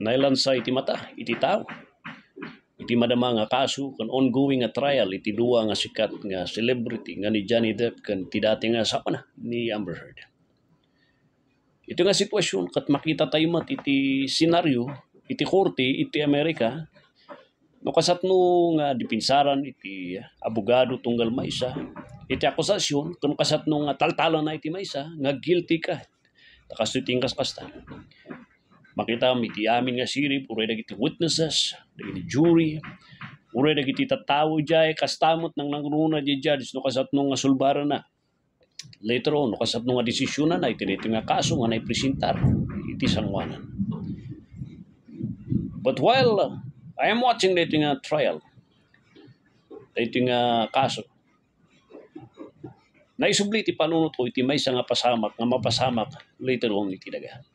nailansa iti mata, iti tao. Iti madama nga kaso, kan ongoing nga trial, iti dua nga sikat nga celebrity, nga ni Johnny Depp, kan ti dati nga sapa na, ni Amber Heard. Ito nga sitwasyon, kat makita tayo mat iti senaryo, iti korte, iti Amerika, no kasatno nga dipinsaran, iti abogado tunggal maysa, iti akusasyon, kung kasatno nga taltalan na iti maysa, nga guilty ka, takasuting kasta. Makita iti amin nga sirip, uray dagiti witnesses, dagiti jury, uray dagiti tattao jay, kastamot nang nangruna di judge, no kasatno nga sulbaran na. Later on, no kasatno nga desisyonan na, iti nga kaso nga naipresentar, iti sangwanan. But while I am watching dito nga trial, dito nga kaso, naisubli iti panunot ko, iti may nga pasamak, nga mapasamak, later on iti daga.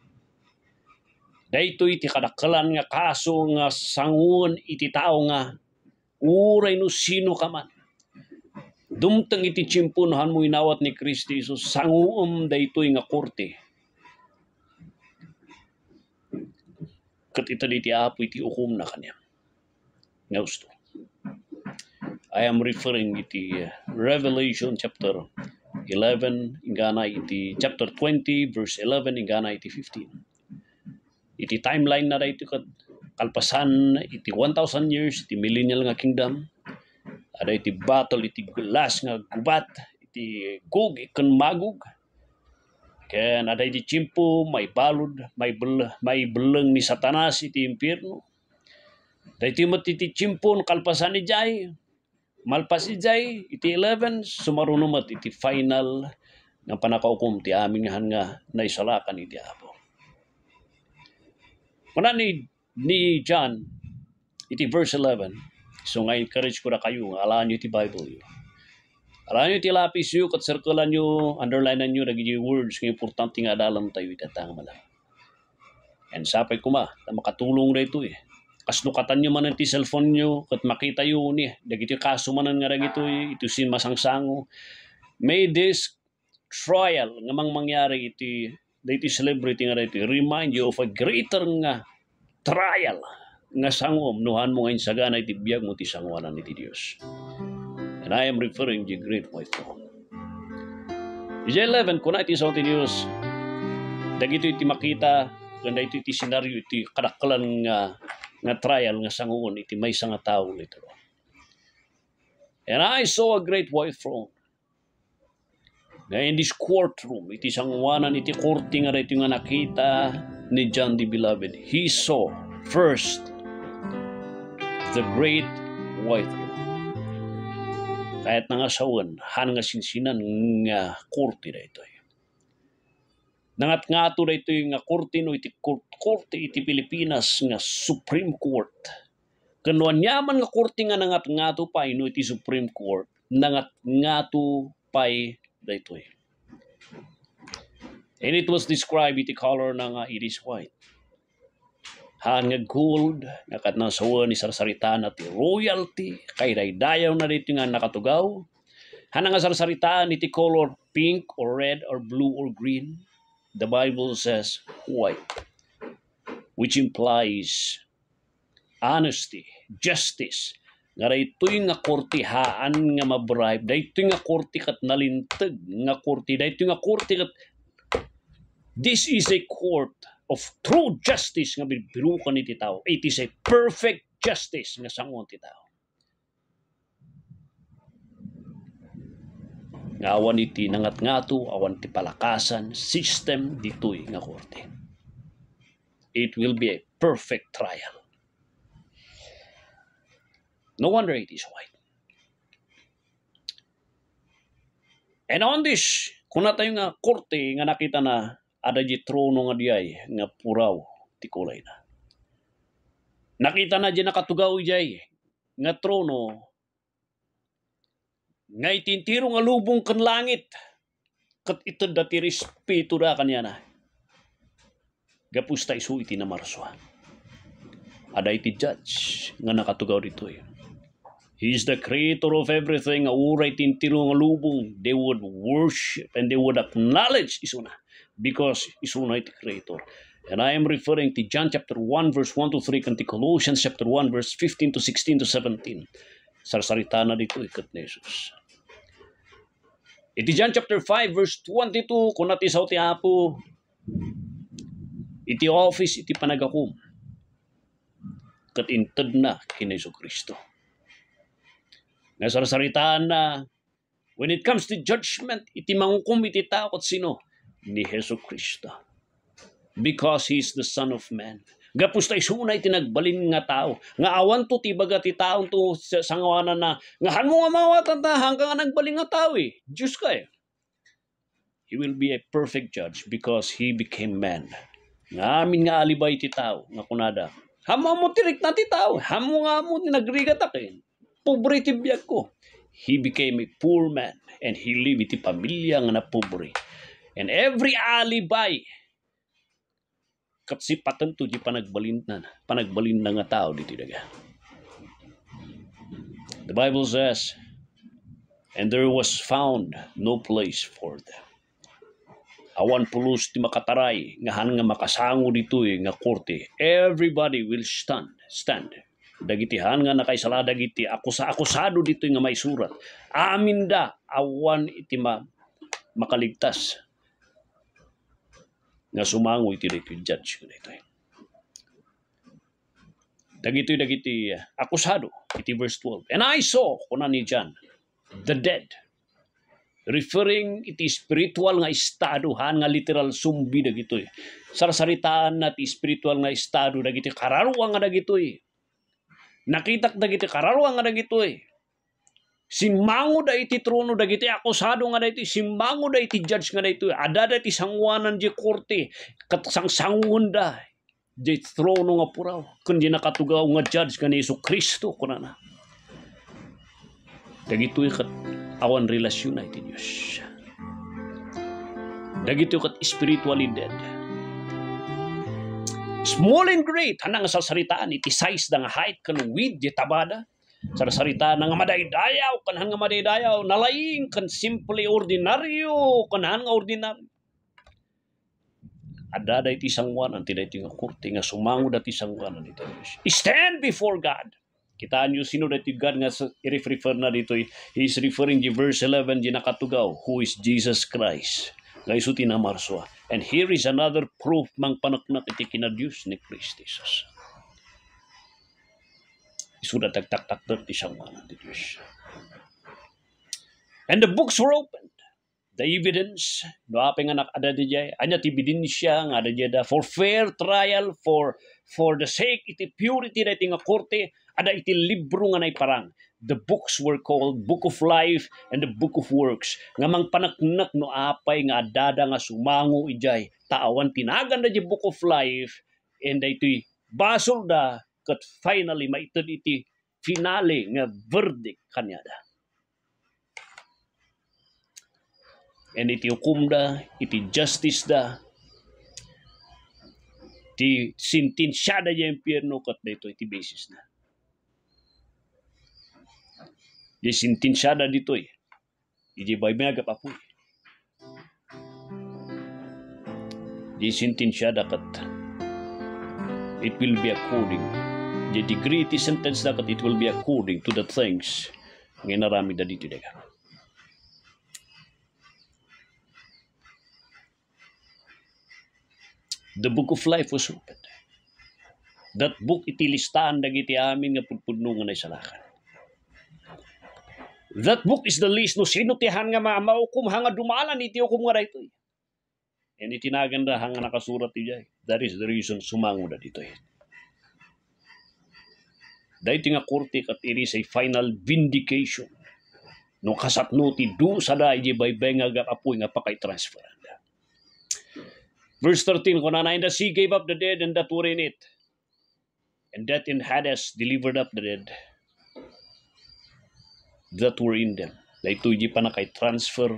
Dahito iti kadakalan nga kaso nga sangun iti tao nga uray no sino ka man. Dumtang iti tsimpunahan mo inawat ni Kristi Jesus sanguom dahito nga korte. Kat ita iti apo iti ukum na kanya. Nga gusto. I am referring iti Revelation chapter 11 ingana iti chapter 20 verse 11 ingana iti 15. Iti timeline na ito kalpasan iti 1,000 years iti millennial nga kingdom. Ada iti battle iti last nga gubat iti Gog iken Magog. Ken ada iti tiyempo may balod may beleng ni Satanas iti impierno. Dahiti met iti tiyempo kalpasan ni jay malpas ijay iti 11 sumarunumat iti final nga panakaukom ti amin nga naisalakan iti apo. Kuna ni John, iti verse 11, so nga encourage ko na kayo, alaan nyo iti Bible yun. Alaan nyo iti lapis yun, kat circlean nyo, underlinean nyo, naging words, nga importante nga adalam tayo itatang malang. And sapay ko na makatulong na ito eh. Kasnukatan nyo man iti cellphone nyo, kat makita yun eh, dagiti kaso manan nga ito eh, ito sin masangsango. May this trial nga mangyari iti dito celebrity nga dito, remind you of a greater nga trial nga sangom nuhan mo ngayon sagana iti biyag mo ti sangwanan iti Dios. And I am referring to the great white throne. Iti 11, kuna iti sa ti Dios, dagito iti makita, kanda iti senaryo, iti kadakalan nga trial nga sangon, iti may nga tao nito. And I saw a great white throne. In this courtroom, iti sangwanan iti korte nga ito nga nakita ni John the Beloved. He saw first the great white throne. Kahit nga sawan, han nga sinsinan nga korte na ito. Nangat nga ito na ito nga korte no iti korte iti Pilipinas nga Supreme Court. Kanuan yaman nga korte nga nangat nga ito pa ino iti Supreme Court, nangat nga ito pa dito. And it was described iti color na it is white. Han nga gold, nakat na sawa ni sarsaritaan at royalty, kay daydayaw na dito nga nakatugaw. Han nga sarsaritaan iti color pink or red or blue or green. The Bible says white, which implies honesty, justice. Nga daytoy nga kortihaan nga mabribe, daytoy nga korti kat nalintag nga korti, daytoy nga korti kat this is a court of true justice nga bibirukan iti tao. It is a perfect justice nga sangon ti tao. Nga awan iti nangat-ngato, awan ti palakasan, system ditoy nga korte. It will be a perfect trial. No wonder it is white. And on this, kung na tayo nga korte nga nakita na ada di trono nga diyay nga puraw ti kulay na. Nakita na di nakatugaw diyay nga trono nga itintiro nga lubong kan langit kat ito dati respeto da kanya na. Gapus ta isu iti na marswa. Ada iti judge nga nakatugaw dito eh. He is the creator of everything. Uray tintiro nga lubong. They would worship and they would acknowledge isuna because isuna iti creator. And I am referring to John chapter 1 verse 1 to 3 kanti Colossians chapter 1 verse 15 to 16 to 17. Sarsalita na dito ikat ni Jesus. Iti John chapter 5 verse 22 kung natisaw ti Apo iti office iti panagakum kat inted na kini Jesu Kristo. Nga sarsaritaan na when it comes to judgment iti manghukom iti tao kat sino? Ni Jesu Kristo. Because He is the Son of Man. Gapos tayo sunay tinagbalin nga tao. Nga awan to tibaga ti taong to sangawanan na nga han mo nga mawatan ta hanggang nagbalin nga tao eh. Diyos ka eh. He will be a perfect judge because He became man. Nga amin nga alibay ti tao nga kunada. Hamo mo tirik na ti tao. Hamo nga mo nagrigat akin. Pobre ti biyag ko. He became a poor man and He lived iti pamilya nga na pobre. And every alibay katsipatan to di panagbalin na nga tao dito daga. The Bible says, and there was found no place for them. Awan pulos ti makataray nga han nga makasango dito nga korte. Everybody will stand. Dagitihan nga nakaisala dagiti akusado dito nga may surat. Amin da awan iti makaligtas. Nga sumango iti judge ko dito. Dagiti akusado iti verse 12. And I saw kuna ni John the dead, referring iti spiritual nga estado han nga literal sumbi dagito. Sarsaritaan na ti spiritual nga estado dagiti kararuang nga dagito. Nakitak dagiti kararuang nga dagito. Simmango da iti trono dagiti akusado nga dagiti simmango da iti judge nga dagito adada iti sangwanan di korte kat sangsangon da di trono nga puraw kundi nakatugaw nga judge nga ni Jesu Kristo kunana dagito kat awan relasyon na iti Dios dagito kat spiritually dead small and great hanang sasaritaan iti size da nga height kan width di tabada sarasarita na nga madaydayaw, kanahan nga madaydayaw, nalaing kan simple ordinaryo, kanahan nga ordinaryo. Ada iti sangwanan, ti iti nga kurti, nga sumango dati sangwanan dito. Stand before God. Kitaan nyo sino dati God nga i-refer na dito. He is referring to verse 11, di nakatugaw, who is Jesus Christ. Nga iso tinamarswa. And here is another proof mang panaknak iti kinadiyos ni Christ Jesus. Isuda tagtak-tak ti sangwanan ti Diyos. And the books were opened. The evidence, no apeng anak ada dijay, anya ti ebidensya nga ada jada for fair trial, for the sake iti purity na iti nga korte, ada iti libro nga naiparang. The books were called Book of Life and the Book of Works. Nga mang panaknak no apay nga adada nga sumango ijay. Taawan tinagan na di Book of Life and iti basol da kat finally maitod iti finale nga verdict kanyada. And iti hukum da, iti justice da, ti sintinsyada di impyerno kat dito iti basis na. Di sintinsyada dito iti baybagap apoy. Di sintinsyada kat it will be according the degree ti sentence dapat it will be according to the things nga narami da dito daga. The book of life was opened. That book iti listahan dagiti amin nga pudpudno nga naisalakan. That book is the list no sino ti han nga maukum hanga dumalan iti hukum nga daytoy. And itinagan da hanga nakasurat ti jay. That is the reason sumango da dito. Dayti nga korte kat it is a final vindication. No kasapno ti do sada iji baybay nga apoy nga pakay-transferan. Verse 13, kunana, and the sea gave up the dead and that were in it. And death in Hades delivered up the dead that were in them. Dayto iji pa na kay-transfer.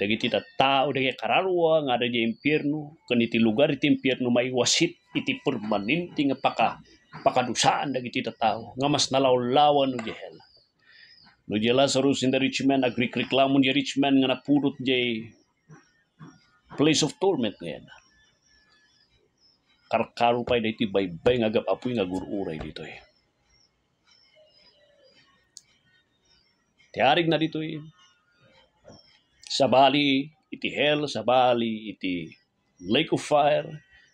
Dagiti tao, dagiti kararwa, nga da di impyerno. Kaniti lugar iti impyerno may wasit iti permanente nga pakadusaan dagiti tao nga mas nalawlawan no di hell. No di Lazarus in the rich man agrikreklamon di rich man nga napurot di place of torment ngayon. karkaro pa dito baybay nga gapapoy nga gururay dito eh. Tiarig na dito eh. Sabali iti hell, sabali iti lake of fire,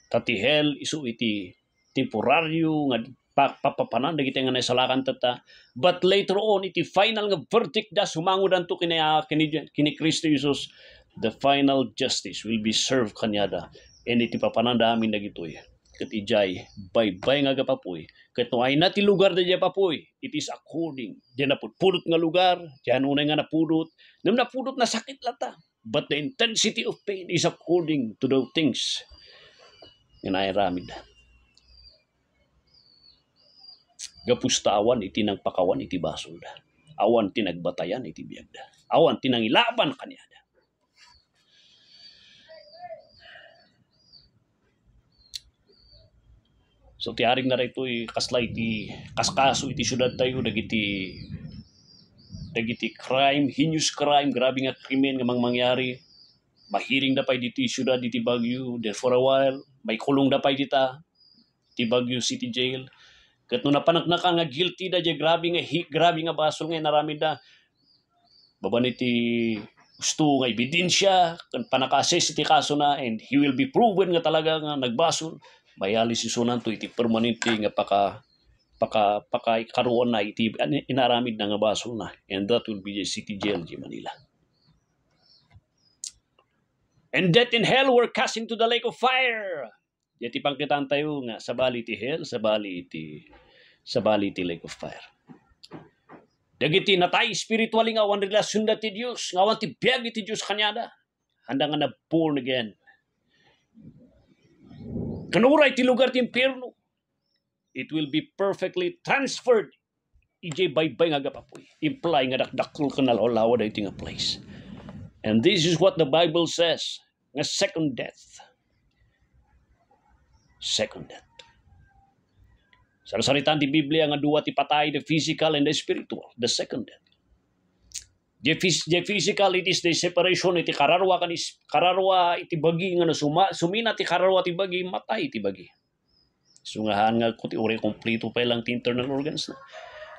tati hell isu iti temporaryo nga papapanan dagiti nga naisalakan tata. But later on iti final nga verdict da sumangudan to kini Kristo Jesus, the final justice will be served kanyada. And iti papananda amin dagitoy. Ket ijay baybay nga gapapoy. Ket no ay nati lugar da jay papoy, it is according. Diyan napudpudot nga lugar, diyan unay nga napudot. Nung napudot na sakit lata. But the intensity of pain is according to the things nga nairamid. Gapustawan iti nang pakawan iti basol da. Awan tinagbatayan iti biyagda. Awan tinangilaban kanyada. So tiaring na rito kasla iti kaskaso iti syudad tayo dagiti crime, heinous crime, grabe nga krimen nga mangyari. Mahiring da pay diti syudad iti Baguio, there for a while may kulong da pay dita iti Baguio City Jail. Ket no napanaknakan nga guilty da jay grabe nga basol nga naramid da. Baban iti gusto nga ebidensya kan panakases iti kaso na, and he will be proven nga talaga nga nagbasol. Mayali si sunan to iti permanente nga karuan na iti inaramid na nga basol na, and that will be the city jail di Manila. And death and hell were cast into the lake of fire. Iti pangkitaan tayo nga sabali iti hell, sabali iti lake of fire. Dagiti natay spiritually nga awan relasyon da ti Dios, nga awan ti biag iti Dios kanyada. Handa nga na born again. Kanuray ti lugar ti impyerno, it will be perfectly transferred. Ijay baybay nga gapapoy. Imply nga dakdakol ka nalawlawa da iti nga place. And this is what the Bible says, nga second death. Second death. Sa salitan ti Biblia nga duwa ti patay, the physical and the spiritual, the second death. The physical, it is the separation iti kararwa iti bagi nga sumina ti kararwa ti bagi, matay iti bagi. Sungahan nga kuti uri kompleto pa lang ti internal organs na.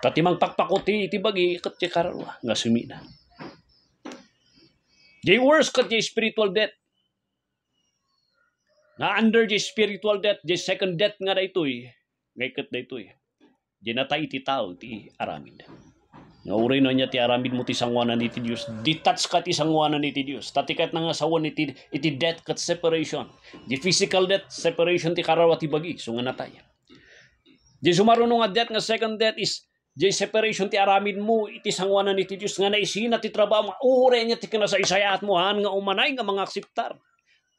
Tatimang pakpakuti iti bagi kat ti kararwa nga sumina. The worst kat the spiritual death. Na under the spiritual death, the second death nga da ito'y, ngaykat da ito'y, di natay iti tao ti aramid. Nga uray na niya ti aramid mo ti sangwanan iti Diyos. Detach ka ti sangwanan iti Diyos. Tatikat na nga sawan iti death kat separation. The physical death, separation ti karawa ti bagi. So nga natay. Di sumarunong nga death nga second death is di separation ti aramid mo iti sangwanan iti Diyos. Nga naisina ti trabaho. Uray niya ti kinasaysayat mo nga umanay nga mga akseptar.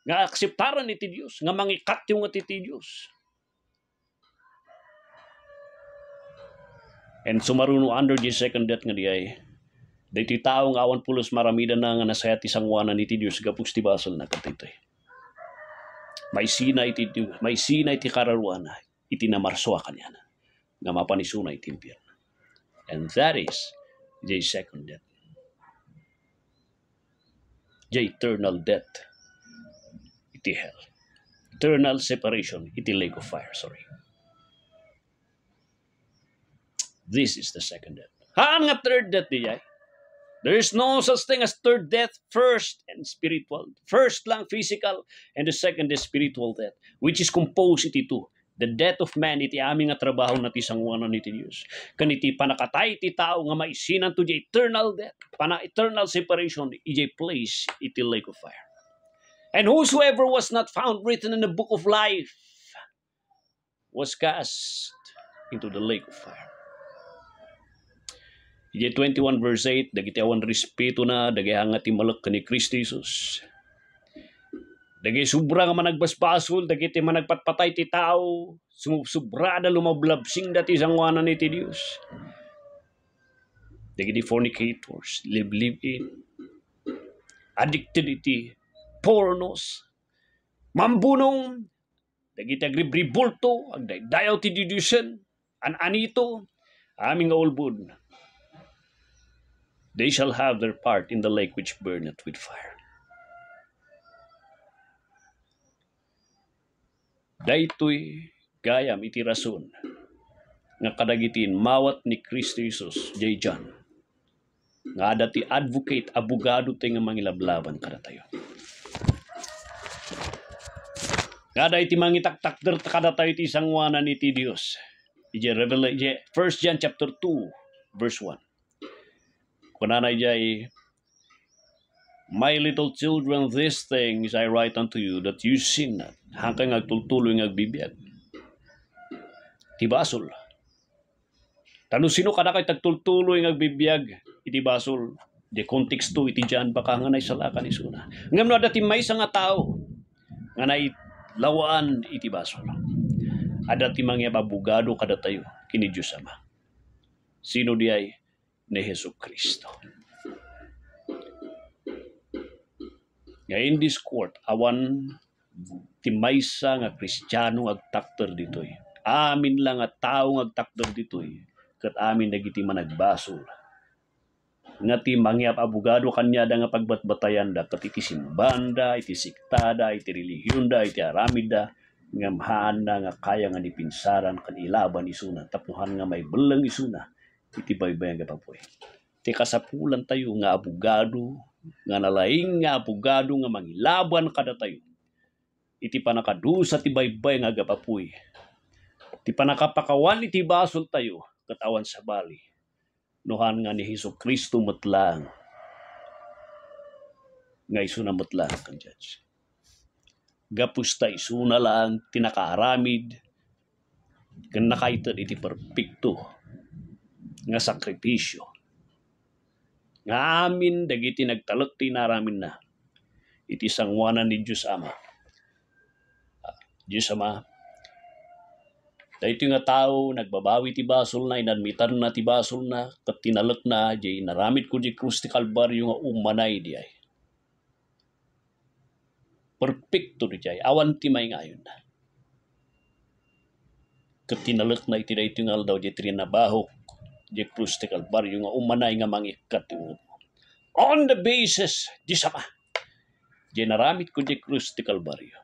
Nga akseptaran iti Diyos. Nga mangikat yung iti Diyos. And sumaruno under the second death nga diay. Diti tao nga awan pulos maramida na nga nasaya ti sangwanan iti Dios gapus ti basol na katitoy. May sina iti kararwana iti namarswa kanyana. Nga mapanisuna iti impyerno. And that is the second death. The eternal death iti hell. Eternal separation iti lake of fire. Sorry. This is the second death. Haan nga third death diya. There is no such thing as third death, first and spiritual. First lang physical, and the second is spiritual death, which is composed iti two. The death of man iti aming nga trabaho na ti sangwanan iti Dios. Kaniti panakatay iti tao nga maisinan to the eternal death, eternal separation, iti place iti lake of fire. And whosoever was not found written in the book of life was cast into the lake of fire. Ije 21 verse 8, dagiti awan respeto na, dagiti hangat imalak ni Kristo Jesus. Dagiti subra nga managbasbasol, dagiti managpatpatay ti tao, subra na lumablabsing dati sangwanan ni ti Dios. Dagiti fornicators, live in, addicted iti pornos, mambunong, dagiti agribribulto, agdaydayaw ti didusen, anito, aming ulbud. They shall have their part in the lake which burneth with fire. Daytoy gayam iti rason nga kadagitin mawat ni Kristo Jesus jay John nga adati advocate abogado tayo nga mangilablaban kada tayo. Kada iti mangitaktakder kada tayo iti sangwanan iti Dios. Iti Revelation 1 John chapter 2 verse 1. Kunana jay, my little children, these things I write unto you, that you sin not. Hanggang agtultuloy ng agbibiyag. Tibasol. Tano sino kada kay tagtultuloy ng agbibiyag, iti basol. Di konteksto iti dyan, baka nga naisalakan isuna. Ngam no dati may nga tao, nga nailawaan iti basol. Adati mga abogado kada tayo, kini Diyos Ama. Sino di ay? Ni Hesus Kristo. Nga in this court, awan timaysa nga Kristiyano agtakter ditoy. Amin lang nga tao agtakter ditoy. Kat amin nagiti managbasol. Nga ti mangyap abogado kanya da nga pagbatbatayan da. Kat iti simbanda, iti siktada, iti relihiyon da, iti aramida. Nga mahaan na nga kaya nga nipinsaran kan ilaban isuna. Tapnuhan nga may belang isuna. Iti baybayan nga papoy. Ti kasapulan tayo nga abogado, nga nalaing nga abogado nga mangilaban kada tayo. Iti panakadusa ti baybay nga agapapuy. Ti panakapakawan iti basol tayo, katawan sa bali. Nuhan nga ni Hesus Kristo matlang. Nga isuna matlang kan judge. Gapusta isuna lang tinakaaramid, kan nakaitad iti perpekto nga sakripisyo. Nga amin dagiti nagtalot ti naramin na. Iti sangwanan ni Diyos Ama. Diyos Ama, dahito nga tao, nagbabawi ti basol na, inadmitan na ti basol na, kat tinalot na, di naramit ko di krus ti Kalbaryo nga umanay di ay. Perfecto di ay, awan ti may ngayon na. Kat tinalot na iti dahito nga daw di trinabahok, di krus ti Kalbaryo nga umanay nga mangikat ti umo. On the basis, di sama, di naramit ko di krus ti Kalbaryo.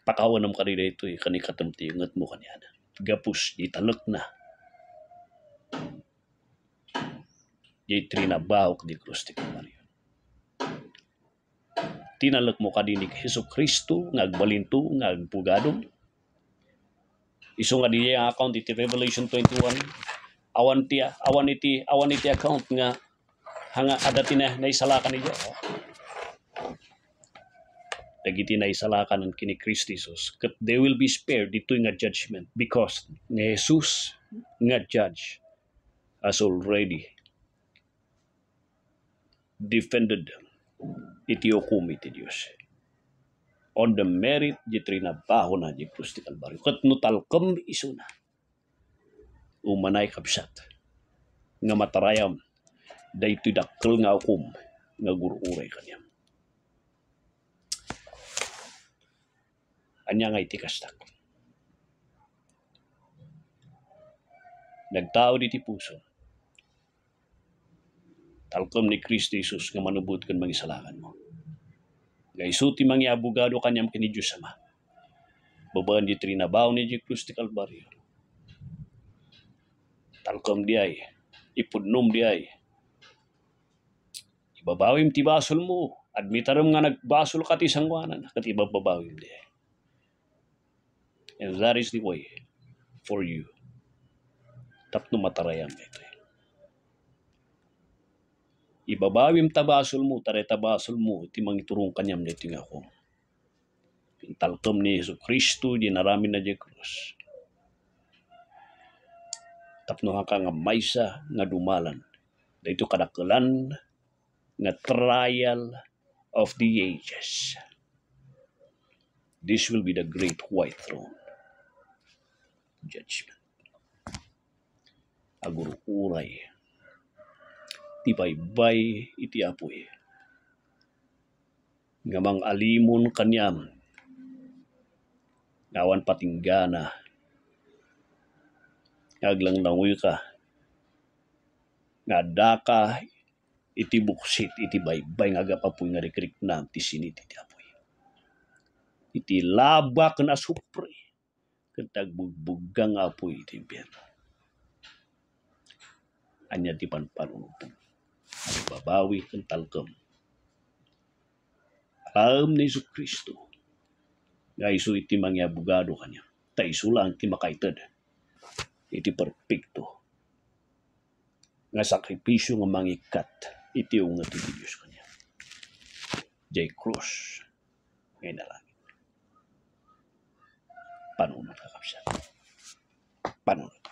Pakawan ng kanila ito kanikatam ti ingat mo kanya na. Gapus, di talok na. Di trinabahok di krus ti Kalbaryo. Tinalok mo kadinig Hesus Kristo nga agbalinto nga agpugadong. Iso nga di ang account iti Revelation 21. Awan iti account nga hanga adati na naisalakan niya. Dagiti naisalakan ng kini Kristo Jesus. Kat they will be spared dito nga judgment because ni Jesus nga judge has already defended iti hukum iti Diyos. On the merit di trinabaho na di krus ti Kalbaryo. Kat no talkem isuna. Umanay kapsat. Nga matarayam. Daytoy dakkel nga hukum. Nga gururay kanyam. Anya nga iti kastak. Nagtao di ti puso. Talkom ni Kristo Jesus nga manubot kan mangisalakan mo. Nga isu ti mangi abogado kanyam kini Diyos Ama. Babaan di trinabaw ni Kristo ti Kalbaryo. Talkom di ay. Ipudnom di ay. Ibabawim ti basol mo. Admitaram nga nagbasol ka ti sangwanan. Kat ibabawim di ay. And that is the way for you. Tapno matarayam ito. Ibabawim tabasol mo, tare tabasol mo, iti mangiturong kanyam nito nga ako. Pintaltom ni Hesus Kristo, di naramin na di krus. Tapno ka nga maysa nga dumalan. Dito kadakalan nga trial of the ages. This will be the great white throne. Judgment. Agururay. Ti baybay iti apoy. Ngamang alimon kanyam. Ngawan patinggana. Ngaglang langoy ka. Ngada ka iti buksit iti baybay ngagapapoy nga rikrik na ti sinit iti apoy. iti labak na supre kentag bugbugang apoy iti impyerno. Anya ti panpanunutan. Babawi ken talkem. Alam ni Jesu Kristo. Nga isu iti mangyabugado kanya. Ta isu lang ti makaited. Iti perpekto. Nga sakripisyo nga mangikat. Iti unget iti Diyos kanya. Jay Cruz. Ngayon na lang. Panunod kakapsyan. Panunod.